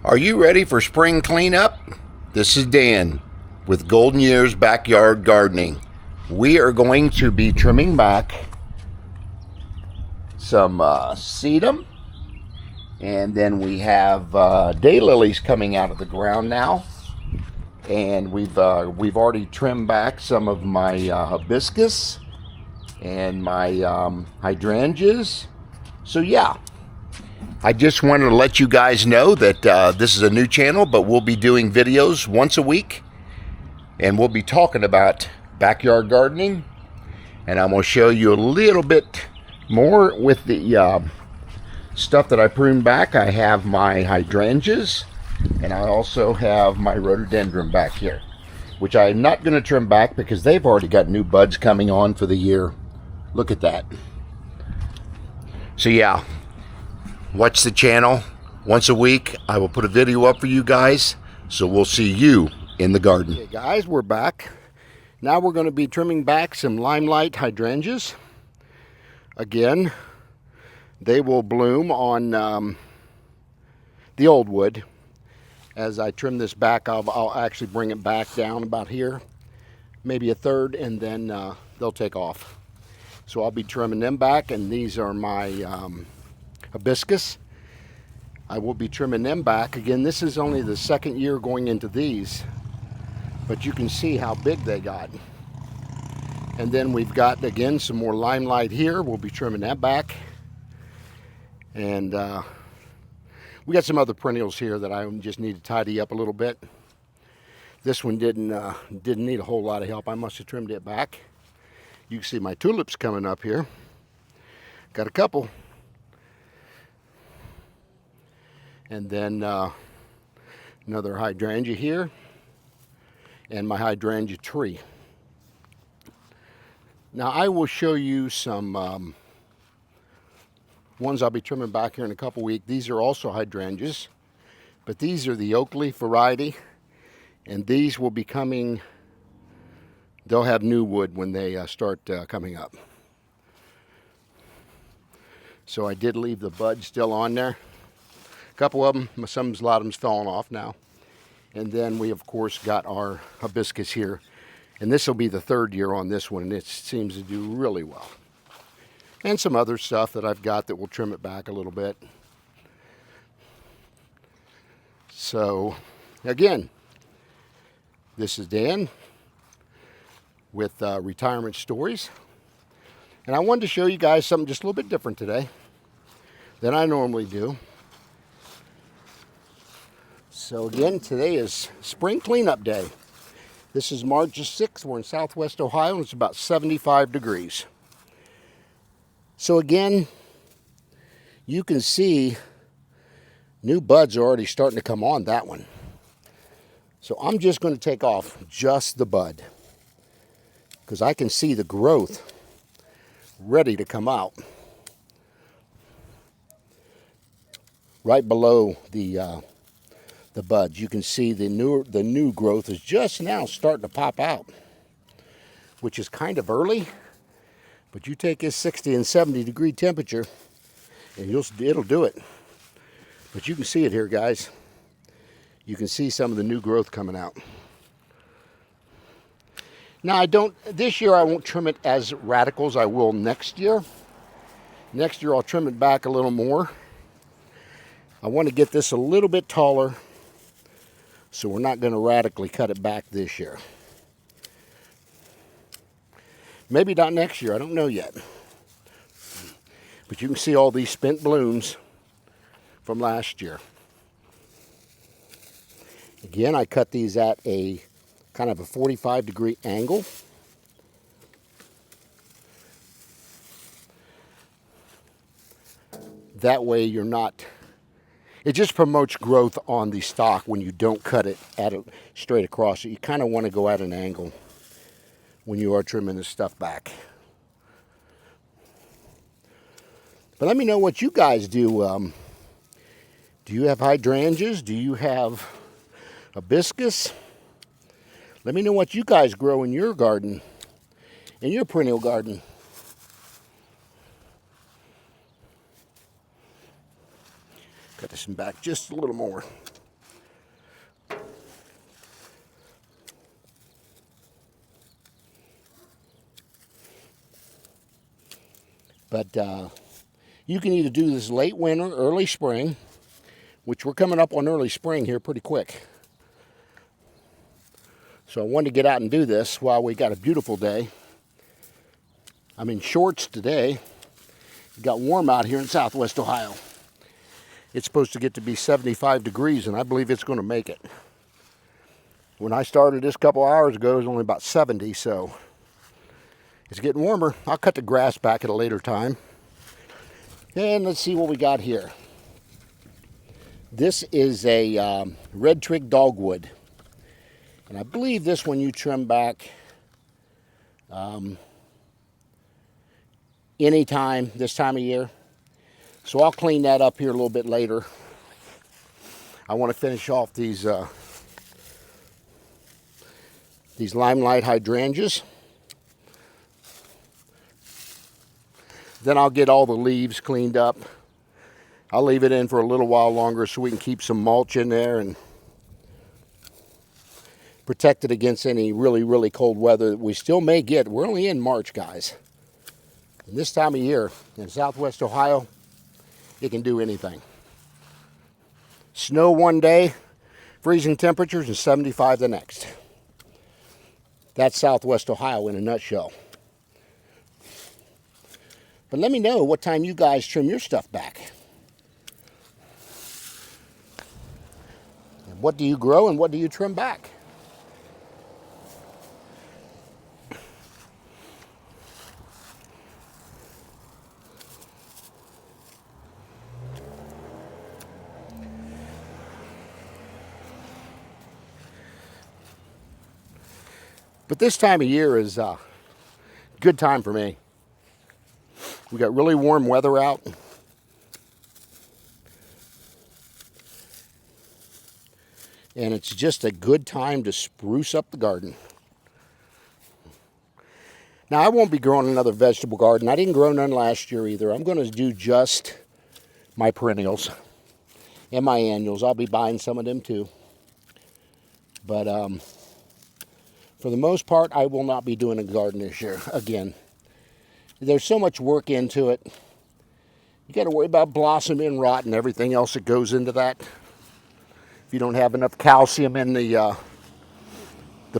Are you ready for spring cleanup? This is Dan with Golden Years Backyard Gardening. We are going to be trimming back some sedum, and then we have daylilies coming out of the ground now. And we've already trimmed back some of my hibiscus and my hydrangeas. So yeah, I just wanted to let you guys know that this is a new channel, but we'll be doing videos once a week, and we'll be talking about backyard gardening, and I'm going to show you a little bit more with the stuff that I pruned back. I have my hydrangeas, and I also have my rhododendron back here, which I'm not going to trim back because they've already got new buds coming on for the year. Look at that. So yeah, watch the channel once a week. I will put a video up for you guys, so we'll see you in the garden. Okay guys, we're back. Now we're going to be trimming back some limelight hydrangeas. Again, they will bloom on the old wood. As I trim this back, I'll actually bring it back down about here, maybe a third, and then they'll take off. So I'll be trimming them back, and these are my hibiscus. I will be trimming them back. Again, this is only the second year going into these, but you can see how big they got. And then we've got, again, some more limelight here. We'll be trimming that back. And we got some other perennials here that I just need to tidy up a little bit. This one didn't need a whole lot of help. I must have trimmed it back. You can see my tulips coming up here. Got a couple. And then another hydrangea here, and my hydrangea tree. Now I will show you some ones I'll be trimming back here in a couple weeks. These are also hydrangeas, but these are the oak leaf variety, and these will be coming, they'll have new wood when they start coming up. So I did leave the bud still on there. A couple of them, a lot of them's falling off now. And then we of course got our hibiscus here, and this will be the third year on this one, and it seems to do really well. And some other stuff that I've got that will trim it back a little bit. So again, this is Dan with Retirement Stories, and I wanted to show you guys something just a little bit different today than I normally do. So again, today is spring cleanup day. This is March 6th. We're in Southwest Ohio, and it's about 75 degrees. So again, you can see new buds are already starting to come on that one. So I'm just going to take off just the bud, because I can see the growth ready to come out right below the buds. You can see the new growth is just now starting to pop out, which is kind of early. But you take this 60 and 70 degree temperature, and it'll do it. But you can see it here, guys. You can see some of the new growth coming out. Now this year I won't trim it as radical as I will next year. Next year I'll trim it back a little more. I want to get this a little bit taller, so we're not going to radically cut it back this year. Maybe not next year, I don't know yet. But you can see all these spent blooms from last year. Again, I cut these at a kind of a 45 degree angle. That way you're not, it just promotes growth on the stalk when you don't cut it straight across. You kind of want to go at an angle when you are trimming this stuff back. But let me know what you guys do. Do you have hydrangeas? Do you have hibiscus? Let me know what you guys grow in your garden, in your perennial garden. Cut this one back just a little more. But you can either do this late winter, early spring, which we're coming up on early spring here pretty quick. So I wanted to get out and do this while we got a beautiful day. I'm in shorts today. It got warm out here in Southwest Ohio. It's supposed to get to be 75 degrees, and I believe it's going to make it. When I started this a couple hours ago, it was only about 70, so it's getting warmer. I'll cut the grass back at a later time. And let's see what we got here. This is a red twig dogwood. And I believe this one you trim back anytime this time of year. So I'll clean that up here a little bit later. I want to finish off these limelight hydrangeas. Then I'll get all the leaves cleaned up. I'll leave it in for a little while longer so we can keep some mulch in there and protect it against any really, really cold weather that we still may get. We're only in March, guys. And this time of year in Southwest Ohio, it can do anything. Snow one day, freezing temperatures, and 75 the next. That's Southwest Ohio in a nutshell. But let me know what time you guys trim your stuff back. And what do you grow and what do you trim back? But this time of year is a good time for me. We got really warm weather out. And it's just a good time to spruce up the garden. Now, I won't be growing another vegetable garden. I didn't grow none last year either. I'm going to do just my perennials and my annuals. I'll be buying some of them too. But for the most part, I will not be doing a garden this year again. There's so much work into it. You got to worry about blossom and rot and everything else that goes into that. If you don't have enough calcium in the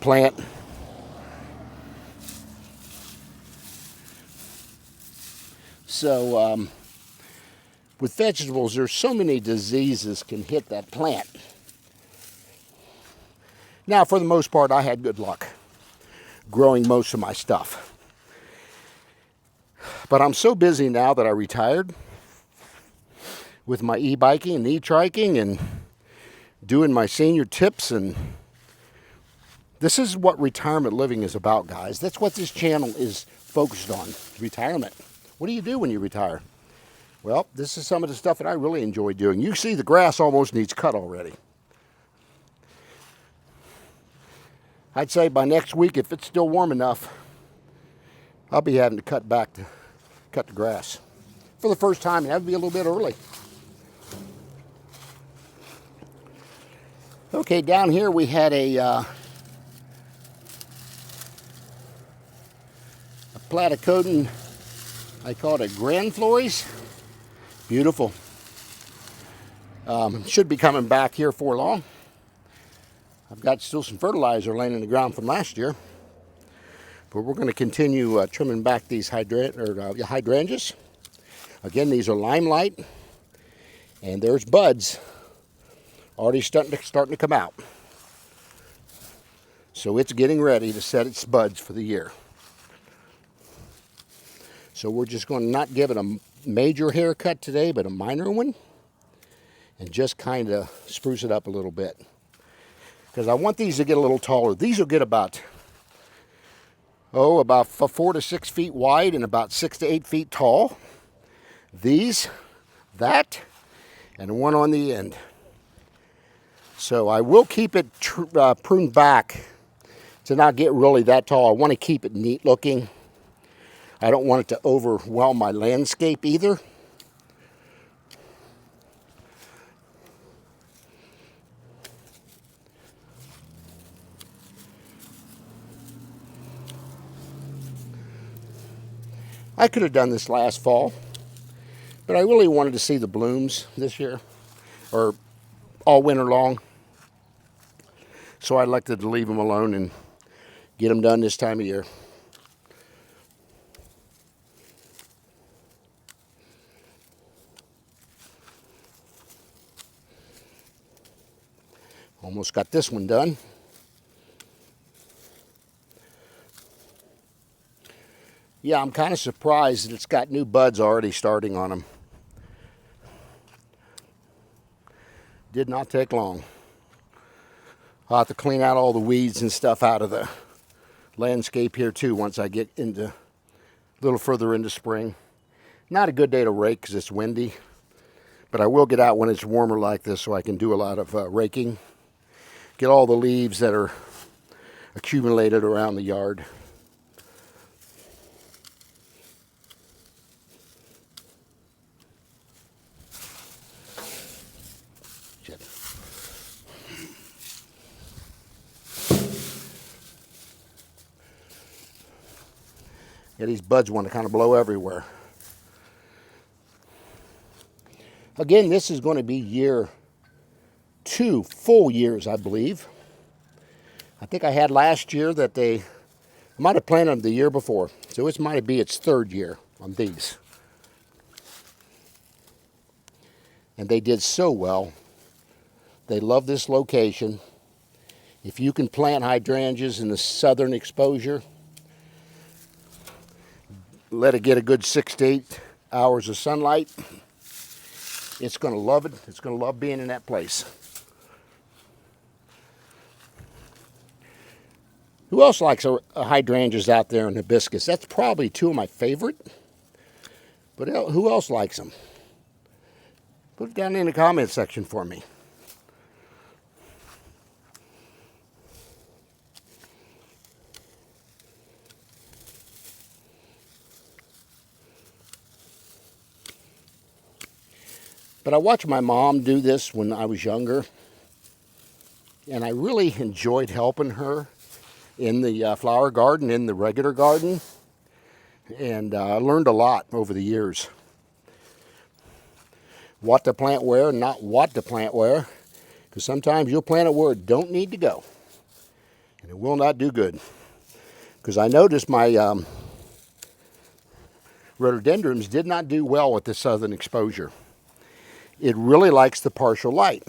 plant. So with vegetables, there's so many diseases can hit that plant. Now, for the most part, I had good luck growing most of my stuff. But I'm so busy now that I retired with my e-biking and e-triking and doing my senior tips. And this is what retirement living is about, guys. That's what this channel is focused on, retirement. What do you do when you retire? Well, this is some of the stuff that I really enjoy doing. You see the grass almost needs cut already. I'd say by next week, if it's still warm enough, I'll be having to cut the grass. For the first time, it had to be a little bit early. Okay, down here we had a platycodon, I call it a grandflores. Beautiful. Should be coming back here for long. I've got still some fertilizer laying in the ground from last year. But we're going to continue trimming back these hydrangeas. Again, these are limelight. And there's buds already starting to come out. So it's getting ready to set its buds for the year. So we're just going to not give it a major haircut today, but a minor one. And just kind of spruce it up a little bit. Because I want these to get a little taller. These will get about 4 to 6 feet wide and about 6 to 8 feet tall. These, that, and one on the end. So I will keep it pruned back to not get really that tall. I want to keep it neat looking. I don't want it to overwhelm my landscape either. I could have done this last fall, but I really wanted to see the blooms this year, or all winter long. So I elected to leave them alone and get them done this time of year. Almost got this one done. Yeah, I'm kind of surprised that it's got new buds already starting on them. Did not take long. I'll have to clean out all the weeds and stuff out of the landscape here too once I get into a little further into spring. Not a good day to rake because it's windy, but I will get out when it's warmer like this so I can do a lot of raking. Get all the leaves that are accumulated around the yard. Yeah, these buds want to kind of blow everywhere. Again, this is going to be year 2 full years, I believe. I think I had last year that I might have planted them the year before. So it might be its 3rd year on these. And they did so well. They love this location. If you can plant hydrangeas in the southern exposure, let it get a good 6 to 8 hours of sunlight, it's going to love it. It's going to love being in that place. Who else likes hydrangeas out there in hibiscus? That's probably 2 of my favorite. But who else likes them? Put it down in the comment section for me. But I watched my mom do this when I was younger, and I really enjoyed helping her in the flower garden, in the regular garden, and I learned a lot over the years. What to plant where, not what to plant where, because sometimes you'll plant it where it don't need to go, and it will not do good. Because I noticed my rhododendrons did not do well with the southern exposure. It really likes the partial light.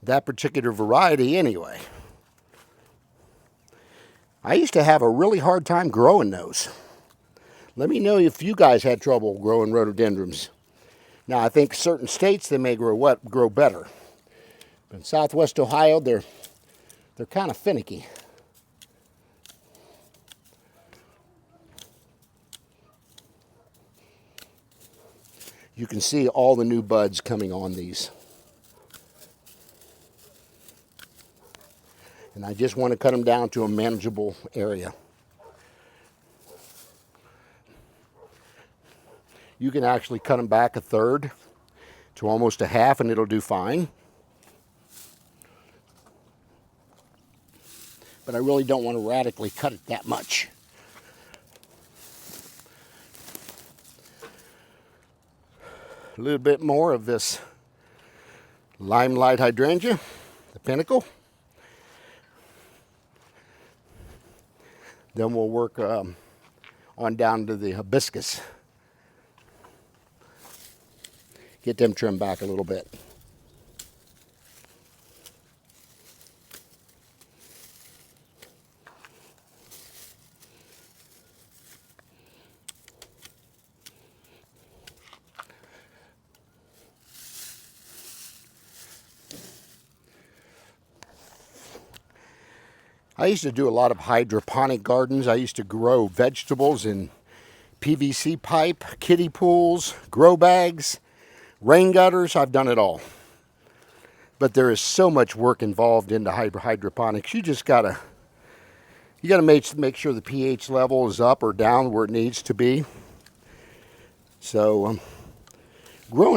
That particular variety anyway. I used to have a really hard time growing those. Let me know if you guys had trouble growing rhododendrons. Now I think certain states they may grow better. But in Southwest Ohio they're kind of finicky. You can see all the new buds coming on these. And I just want to cut them down to a manageable area. You can actually cut them back 1/3 to almost a half and it'll do fine. But I really don't want to radically cut it that much. A little bit more of this limelight hydrangea, the pinnacle. Then we'll work on down to the hibiscus. Get them trimmed back a little bit. I used to do a lot of hydroponic gardens. I used to grow vegetables in PVC pipe, kiddie pools, grow bags, rain gutters. I've done it all. But there is so much work involved into hydroponics. You just gotta make sure the pH level is up or down where it needs to be. So growing